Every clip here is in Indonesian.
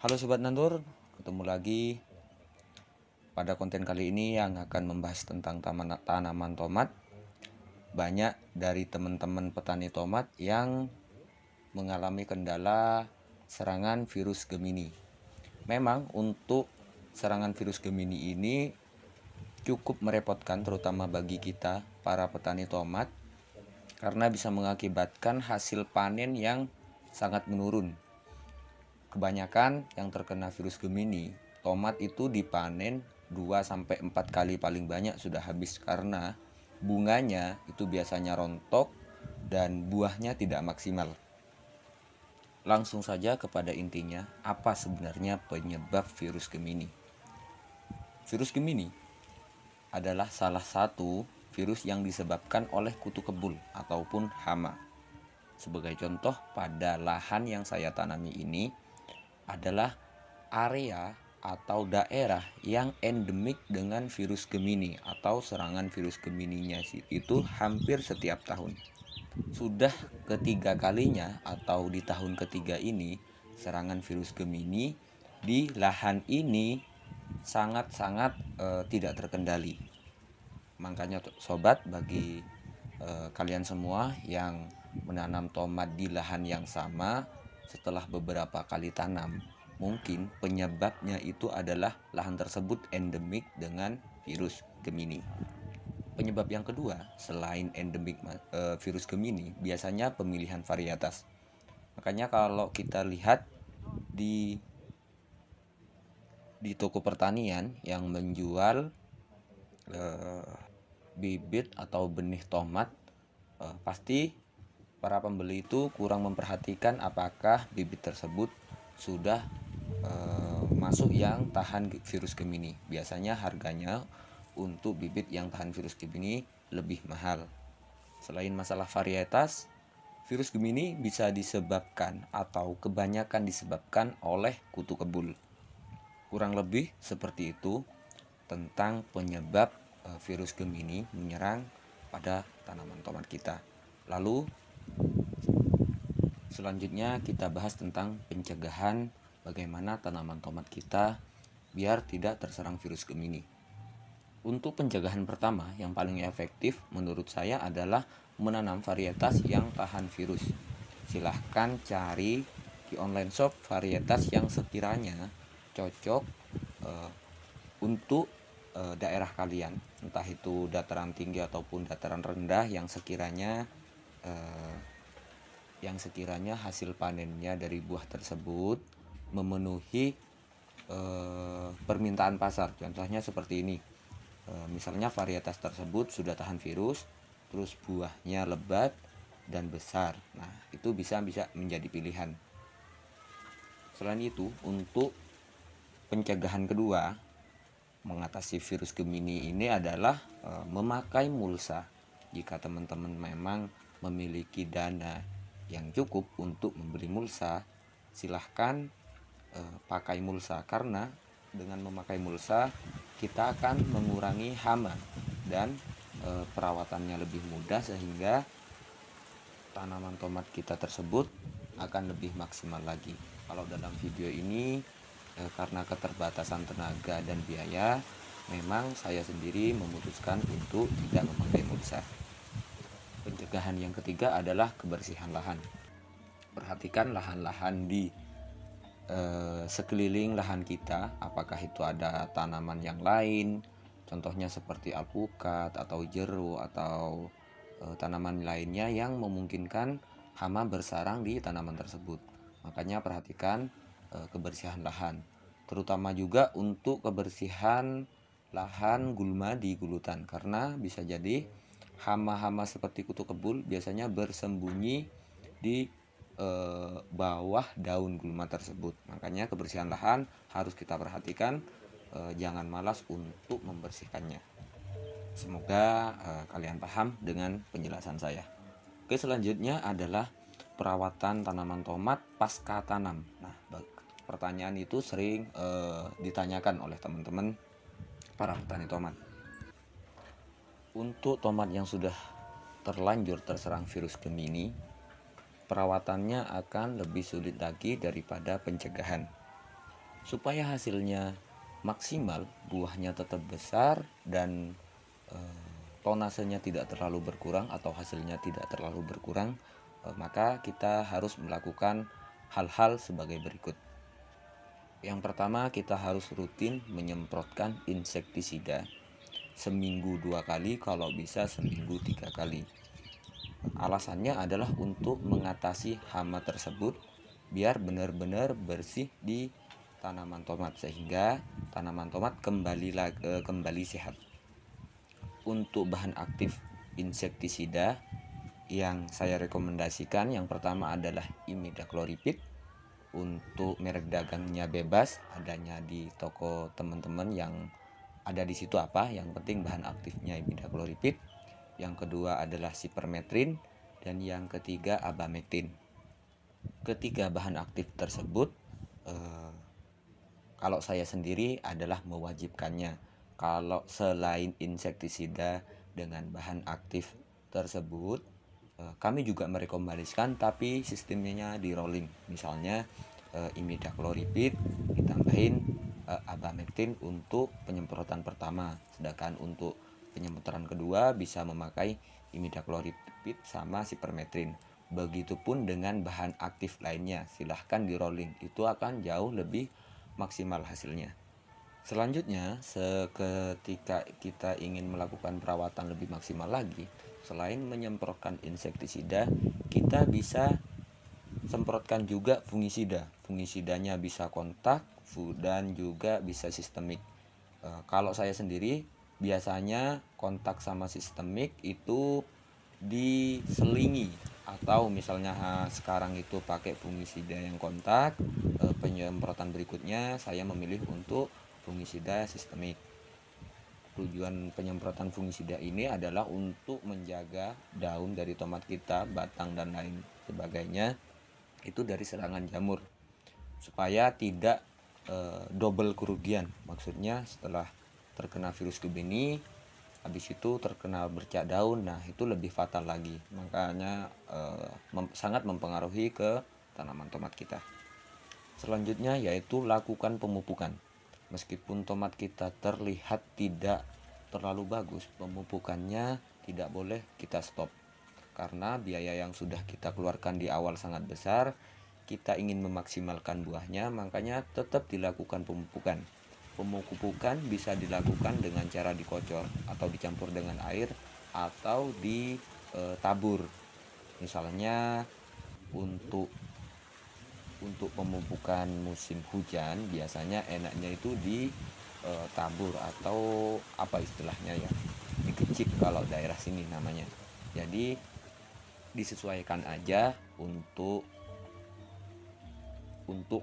Halo Sobat Nandur, ketemu lagi pada konten kali ini yang akan membahas tentang tanaman tomat. Banyak dari teman-teman petani tomat yang mengalami kendala serangan virus Gemini. Memang untuk serangan virus Gemini ini cukup merepotkan, terutama bagi kita para petani tomat, karena bisa mengakibatkan hasil panen yang sangat menurun. Kebanyakan yang terkena virus Gemini, tomat itu dipanen 2-4 kali paling banyak sudah habis, karena bunganya itu biasanya rontok dan buahnya tidak maksimal. Langsung saja kepada intinya, apa sebenarnya penyebab virus Gemini? Virus Gemini adalah salah satu virus yang disebabkan oleh kutu kebul ataupun hama. Sebagai contoh, pada lahan yang saya tanami ini adalah area atau daerah yang endemik dengan virus Gemini atau serangan virus Gemininya itu hampir setiap tahun. Sudah ketiga kalinya atau di tahun ketiga ini serangan virus Gemini di lahan ini sangat-sangat tidak terkendali. Makanya sobat, bagi kalian semua yang menanam tomat di lahan yang sama, setelah beberapa kali tanam, mungkin penyebabnya itu adalah lahan tersebut endemik dengan virus Gemini. Penyebab yang kedua selain endemik virus Gemini, biasanya pemilihan varietas. Makanya kalau kita lihat di toko pertanian yang menjual bibit atau benih tomat, pasti para pembeli itu kurang memperhatikan apakah bibit tersebut sudah masuk yang tahan virus Gemini. Biasanya harganya untuk bibit yang tahan virus Gemini lebih mahal. Selain masalah varietas, virus Gemini bisa disebabkan atau kebanyakan disebabkan oleh kutu kebul. Kurang lebih seperti itu tentang penyebab virus Gemini menyerang pada tanaman tomat kita. Lalu selanjutnya kita bahas tentang pencegahan bagaimana tanaman tomat kita biar tidak terserang virus Gemini. Untuk pencegahan pertama yang paling efektif menurut saya adalah menanam varietas yang tahan virus. Silahkan cari di online shop varietas yang sekiranya cocok untuk daerah kalian, entah itu dataran tinggi ataupun dataran rendah, yang sekiranya hasil panennya dari buah tersebut memenuhi permintaan pasar. Contohnya seperti ini, misalnya varietas tersebut sudah tahan virus, terus buahnya lebat dan besar. Nah, itu bisa menjadi pilihan. Selain itu, untuk pencegahan kedua mengatasi virus Gemini ini adalah memakai mulsa. Jika teman-teman memang memiliki dana yang cukup untuk membeli mulsa, silahkan pakai mulsa, karena dengan memakai mulsa kita akan mengurangi hama dan perawatannya lebih mudah, sehingga tanaman tomat kita tersebut akan lebih maksimal lagi. Kalau dalam video ini karena keterbatasan tenaga dan biaya, memang saya sendiri memutuskan untuk tidak memakai mulsa. Pencegahan yang ketiga adalah kebersihan lahan. Perhatikan lahan-lahan di sekeliling lahan kita, apakah itu ada tanaman yang lain, contohnya seperti alpukat atau jeruk atau tanaman lainnya yang memungkinkan hama bersarang di tanaman tersebut. Makanya perhatikan kebersihan lahan, terutama juga untuk kebersihan lahan gulma di gulutan, karena bisa jadi hama-hama seperti kutu kebul biasanya bersembunyi di bawah daun gulma tersebut. Makanya kebersihan lahan harus kita perhatikan, jangan malas untuk membersihkannya. Semoga kalian paham dengan penjelasan saya. Oke, selanjutnya adalah perawatan tanaman tomat pasca tanam. Nah, pertanyaan itu sering ditanyakan oleh teman-teman para petani tomat. Untuk tomat yang sudah terlanjur terserang virus Gemini, perawatannya akan lebih sulit lagi daripada pencegahan. Supaya hasilnya maksimal, buahnya tetap besar dan tonasenya tidak terlalu berkurang atau hasilnya tidak terlalu berkurang, maka kita harus melakukan hal-hal sebagai berikut. Yang pertama, kita harus rutin menyemprotkan insektisida seminggu 2 kali, kalau bisa seminggu 3 kali. Alasannya adalah untuk mengatasi hama tersebut biar benar-benar bersih di tanaman tomat sehingga tanaman tomat kembali sehat. Untuk bahan aktif insektisida yang saya rekomendasikan, yang pertama adalah imidacloripid. Untuk merek dagangnya bebas, adanya di toko teman-teman yang ada di situ yang penting bahan aktifnya imidacloripid. Yang kedua adalah sipermetrin, dan yang ketiga abamectin. Ketiga bahan aktif tersebut kalau saya sendiri adalah mewajibkannya. Kalau selain insektisida dengan bahan aktif tersebut, kami juga merekomendasikan, tapi sistemnya di rolling. Misalnya imidacloripid ditambahin abamectin untuk penyemprotan pertama, sedangkan untuk penyemprotan kedua bisa memakai imidacloripid sama sipermetrin. Begitupun dengan bahan aktif lainnya, silahkan di rolling, itu akan jauh lebih maksimal hasilnya. Selanjutnya, ketika kita ingin melakukan perawatan lebih maksimal lagi, selain menyemprotkan insektisida, kita bisa semprotkan juga fungisida. Fungisidanya bisa kontak dan juga bisa sistemik. Kalau saya sendiri biasanya kontak sama sistemik itu diselingi, atau misalnya sekarang itu pakai fungisida yang kontak, penyemprotan berikutnya saya memilih untuk fungisida sistemik. Tujuan penyemprotan fungisida ini adalah untuk menjaga daun dari tomat kita, batang dan lain sebagainya itu dari serangan jamur, supaya tidak double kerugian. Maksudnya setelah terkena virus Gemini, habis itu terkena bercak daun, nah itu lebih fatal lagi. Makanya sangat mempengaruhi ke tanaman tomat kita. Selanjutnya yaitu lakukan pemupukan. Meskipun tomat kita terlihat tidak terlalu bagus, pemupukannya tidak boleh kita stop, karena biaya yang sudah kita keluarkan di awal sangat besar. Kita ingin memaksimalkan buahnya, makanya tetap dilakukan pemupukan. Pemupukan bisa dilakukan dengan cara dikocor atau dicampur dengan air atau ditabur. Misalnya untuk pemupukan musim hujan biasanya enaknya itu ditabur atau apa istilahnya ya, dikecik kalau daerah sini namanya. Jadi disesuaikan aja untuk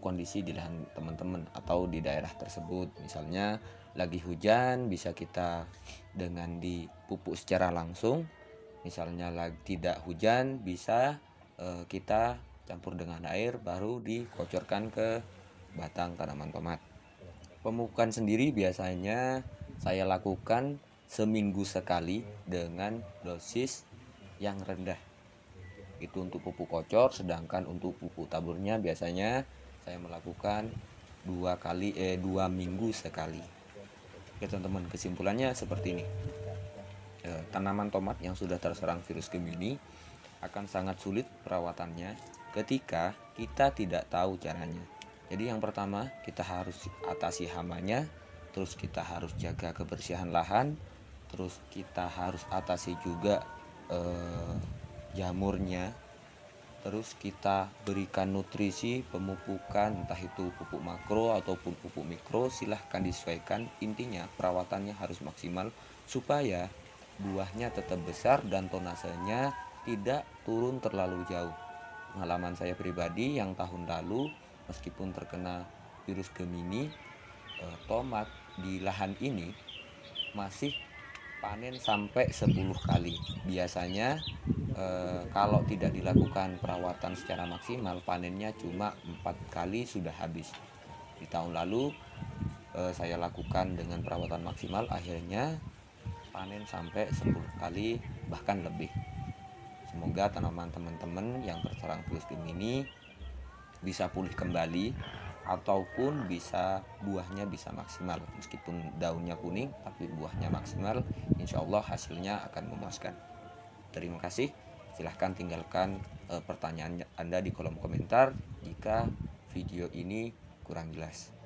kondisi di lahan teman-teman atau di daerah tersebut. Misalnya lagi hujan, bisa kita dengan dipupuk secara langsung. Misalnya lagi tidak hujan, bisa kita campur dengan air baru dikocorkan ke batang tanaman tomat. Pemupukan sendiri biasanya saya lakukan seminggu sekali dengan dosis yang rendah. Itu untuk pupuk kocor, sedangkan untuk pupuk taburnya biasanya saya melakukan 2 minggu sekali. Oke teman-teman, kesimpulannya seperti ini. Tanaman tomat yang sudah terserang virus Gemini akan sangat sulit perawatannya ketika kita tidak tahu caranya. Jadi yang pertama, kita harus atasi hamanya, terus kita harus jaga kebersihan lahan, terus kita harus atasi juga jamurnya, terus kita berikan nutrisi, pemupukan, entah itu pupuk makro ataupun pupuk mikro, silahkan disesuaikan. Intinya perawatannya harus maksimal supaya buahnya tetap besar dan tonasenya tidak turun terlalu jauh. Pengalaman saya pribadi yang tahun lalu, meskipun terkena virus Gemini, tomat di lahan ini masih panen sampai 10 kali. Biasanya kalau tidak dilakukan perawatan secara maksimal, panennya cuma 4 kali sudah habis. Di tahun lalu saya lakukan dengan perawatan maksimal, akhirnya panen sampai 10 kali bahkan lebih. Semoga tanaman teman-teman yang terserang virus Gemini bisa pulih kembali ataupun bisa buahnya bisa maksimal. Meskipun daunnya kuning tapi buahnya maksimal, insya Allah hasilnya akan memuaskan. Terima kasih. Silahkan tinggalkan pertanyaan Anda di kolom komentar jika video ini kurang jelas.